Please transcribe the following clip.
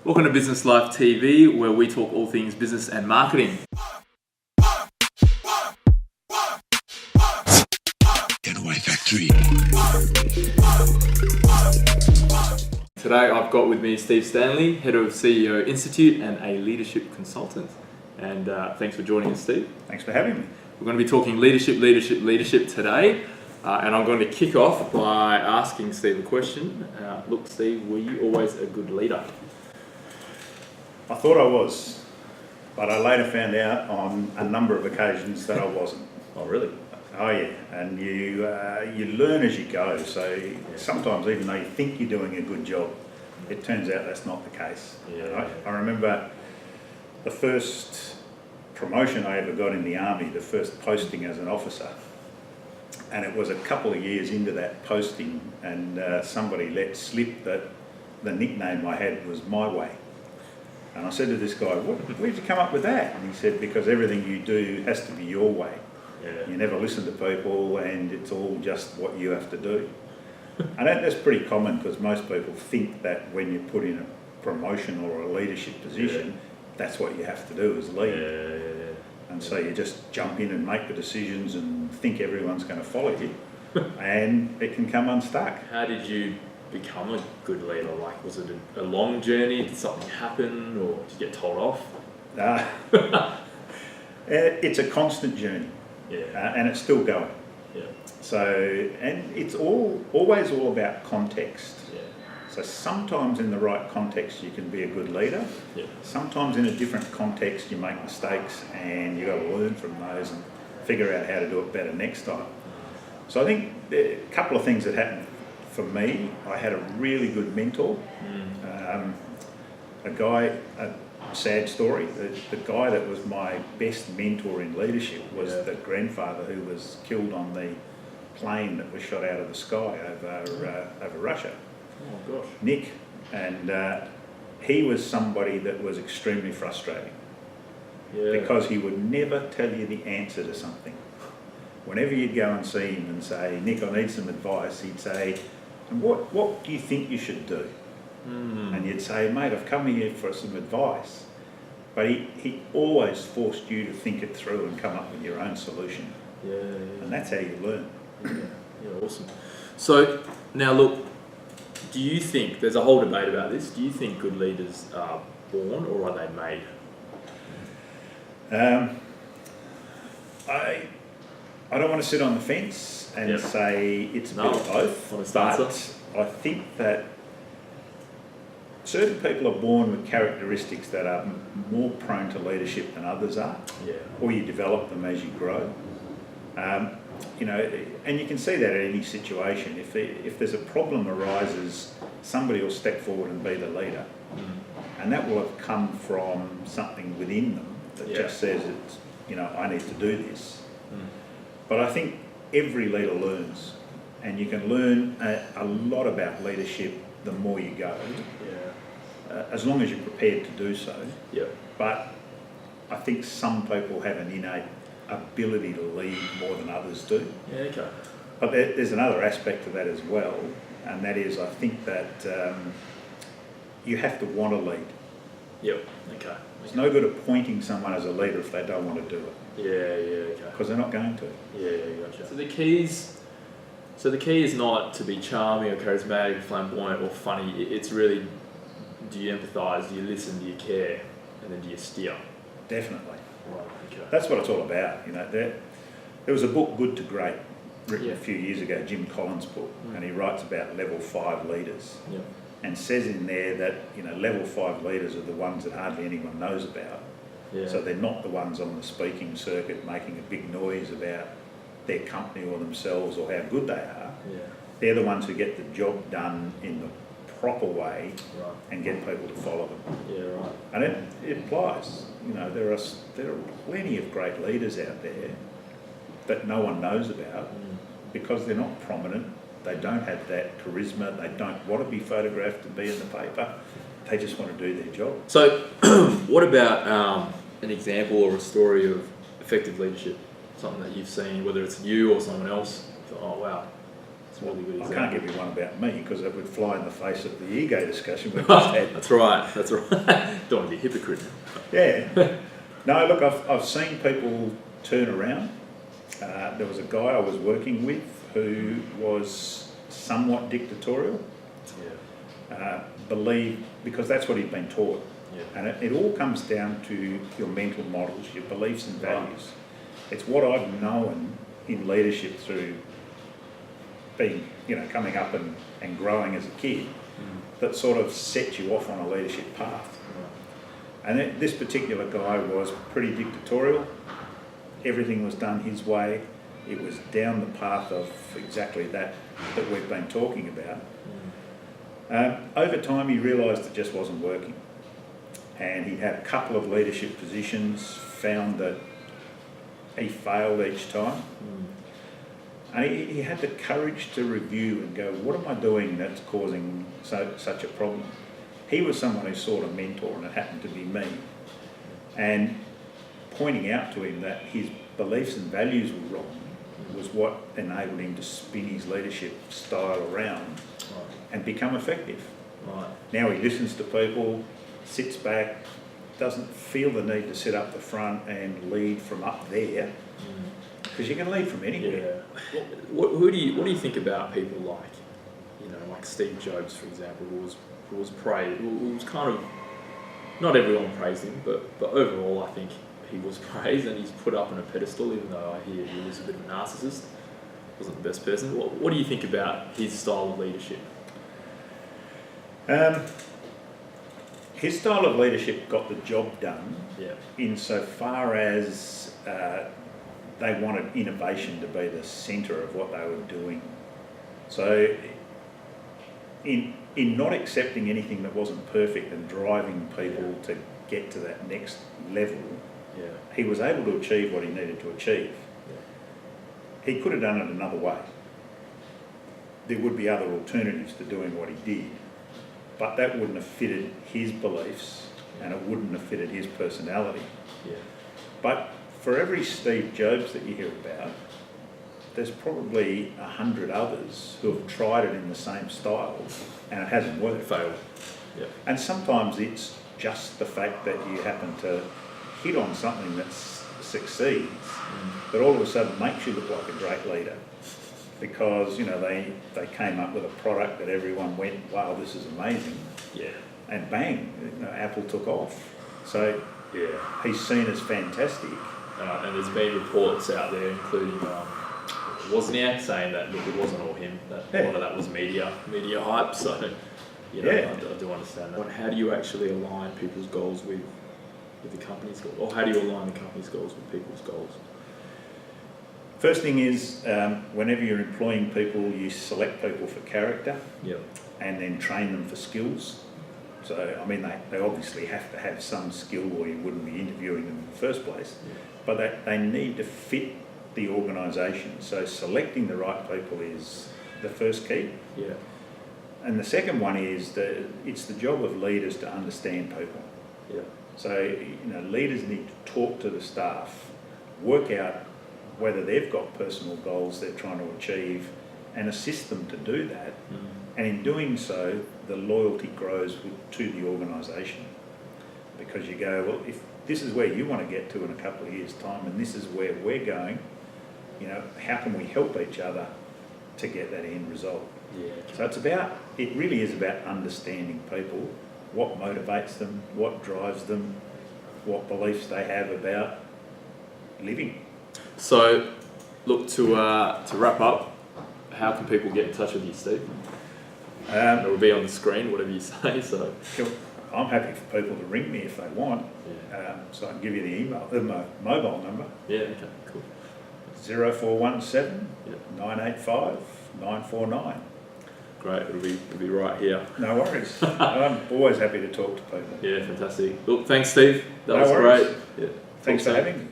Welcome to Business Life TV, where we talk all things business and marketing. Getaway Factory. Today I've got with me Steve Stanley, Head of CEO Institute and a leadership consultant. And thanks for joining us, Steve. Thanks for having me. We're going to be talking leadership today. And I'm going to kick off by asking Steve a question. Look, Steve, were you always a good leader? I thought I was, but I later found out on a number of occasions that I wasn't. Oh, really? Oh yeah, and you learn as you go. So sometimes, even though you think you're doing a good job, it turns out that's not the case. I remember the first promotion I ever got in the army, the first posting as an officer, and it was a couple of years into that posting, and somebody let slip that the nickname I had was My Way. And I said to this guy, where'd you come up with that? And he said, because everything you do has to be your way. Yeah. You never listen to people and it's all just what you have to do. And that's pretty common, because most people think that when you're put in a promotion or a leadership position, that's what you have to do is lead. And so you just jump in and make the decisions and think everyone's going to follow you, and it can come unstuck. How did you become a good leader? Like, was it a long journey? Did something happen, or did you get told off? It's a constant journey, and it's still going. So, and it's always all about context. So sometimes in the right context you can be a good leader. Sometimes in a different context you make mistakes, and you've got to learn from those and figure out how to do it better next time. So I think a couple of things that happened for me. I had a really good mentor. A sad story, the guy that was my best mentor in leadership was the grandfather who was killed on the plane that was shot out of the sky over Russia. Oh gosh. Nick. And he was somebody that was extremely frustrating, because he would never tell you the answer to something. Whenever you'd go and see him and say, Nick, I need some advice, he'd say, and what do you think you should do? And you'd say, mate, I've come here for some advice. But he always forced you to think it through and come up with your own solution. And that's how you learn. Awesome. So now look, do you think, there's a whole debate about this, do you think good leaders are born or are they made? I don't want to sit on the fence and say it's a bit of both, but I think that certain people are born with characteristics that are more prone to leadership than others are, or you develop them as you grow. And you can see that at any situation. If there's a problem arises, somebody will step forward and be the leader, and that will have come from something within them that just says, I need to do this. But I think every leader learns, and you can learn a lot about leadership the more you go, as long as you're prepared to do so. But I think some people have an innate ability to lead more than others do. But there's another aspect to that as well, and that is, I think that you have to want to lead. It's no good appointing someone as a leader if they don't want to do it. Because they're not going to. Gotcha. So the key is not to be charming or charismatic, flamboyant or funny. It's really, do you empathise, do you listen, do you care, and then do you steer? Definitely. Right, okay. That's what it's all about. There was a book, Good to Great, written a few years ago, Jim Collins' book, and he writes about level 5 leaders, and says in there that level 5 leaders are the ones that hardly anyone knows about. So they're not the ones on the speaking circuit making a big noise about their company or themselves or how good they are. They're the ones who get the job done in the proper way and get people to follow them. And it applies. There are plenty of great leaders out there that no one knows about because they're not prominent. They don't have that charisma. They don't want to be photographed and be in the paper. They just want to do their job. So what about an example or a story of effective leadership? Something that you've seen, whether it's you or someone else, oh wow, It's a really good I example. can't give you one about me because it would fly in the face of the ego discussion we just had. That's right. Don't want to be a hypocrite. Yeah. No, look, I've seen people turn around. There was a guy I was working with who was somewhat dictatorial. Believe, because that's what he'd been taught. Yeah. And it all comes down to your mental models, your beliefs and values. It's what I've known in leadership through being, coming up and growing as a kid that sort of set you off on a leadership path. And this particular guy was pretty dictatorial. Everything was done his way. It was down the path of exactly that we've been talking about. Over time, he realised it just wasn't working. And he had a couple of leadership positions, found that he failed each time. And he had the courage to review and go, what am I doing that's causing such a problem? He was someone who sought a mentor, and it happened to be me. And pointing out to him that his beliefs and values were wrong was what enabled him to spin his leadership style around and become effective. Right. Now he listens to people, sits back, doesn't feel the need to sit up the front and lead from up there, because you can lead from anywhere. Yeah. What do you think about people like Steve Jobs, for example, who was praised, who was kind of, not everyone praised him, but overall I think he was praised and he's put up on a pedestal, even though I hear he was a bit of a narcissist, wasn't the best person. What do you think about his style of leadership? His style of leadership got the job done insofar as they wanted innovation to be the centre of what they were doing. So in not accepting anything that wasn't perfect and driving people to get to that next level, he was able to achieve what he needed to achieve. He could have done it another way. There would be other alternatives to doing what he did, but that wouldn't have fitted his beliefs and it wouldn't have fitted his personality. But for every Steve Jobs that you hear about, there's probably 100 others who have tried it in the same style and it hasn't worked. Failed. And sometimes it's just the fact that you happen to hit on something that succeeds that all of a sudden makes you look like a great leader, because they came up with a product that everyone went, wow, this is amazing, and bang, Apple took off. So he's seen as fantastic. And there's been reports out there, including Wozniak, saying that look, it wasn't all him. That a lot of that was media hype. So I do understand that. How do you actually align people's goals with the company's goals, or how do you align the company's goals with people's goals? First thing is, whenever you're employing people, you select people for character and then train them for skills. So, I mean, they obviously have to have some skill or you wouldn't be interviewing them in the first place, but they need to fit the organisation. So selecting the right people is the first key. And the second one is that it's the job of leaders to understand people. So, leaders need to talk to the staff, work out whether they've got personal goals they're trying to achieve and assist them to do that. And in doing so, the loyalty grows to the organisation, because you go, well, if this is where you want to get to in a couple of years' time and this is where we're going, how can we help each other to get that end result? So it really is about understanding people, what motivates them, what drives them, what beliefs they have about living. So, look, to wrap up, how can people get in touch with you, Steve? It will be on the screen, whatever you say. So, I'm happy for people to ring me if they want. So I can give you the mobile number. Okay, cool. 0417 985 949. Great, it'll be right here. No worries. I'm always happy to talk to people. Fantastic. Look, thanks, Steve. That was worries. great. Thanks for having me.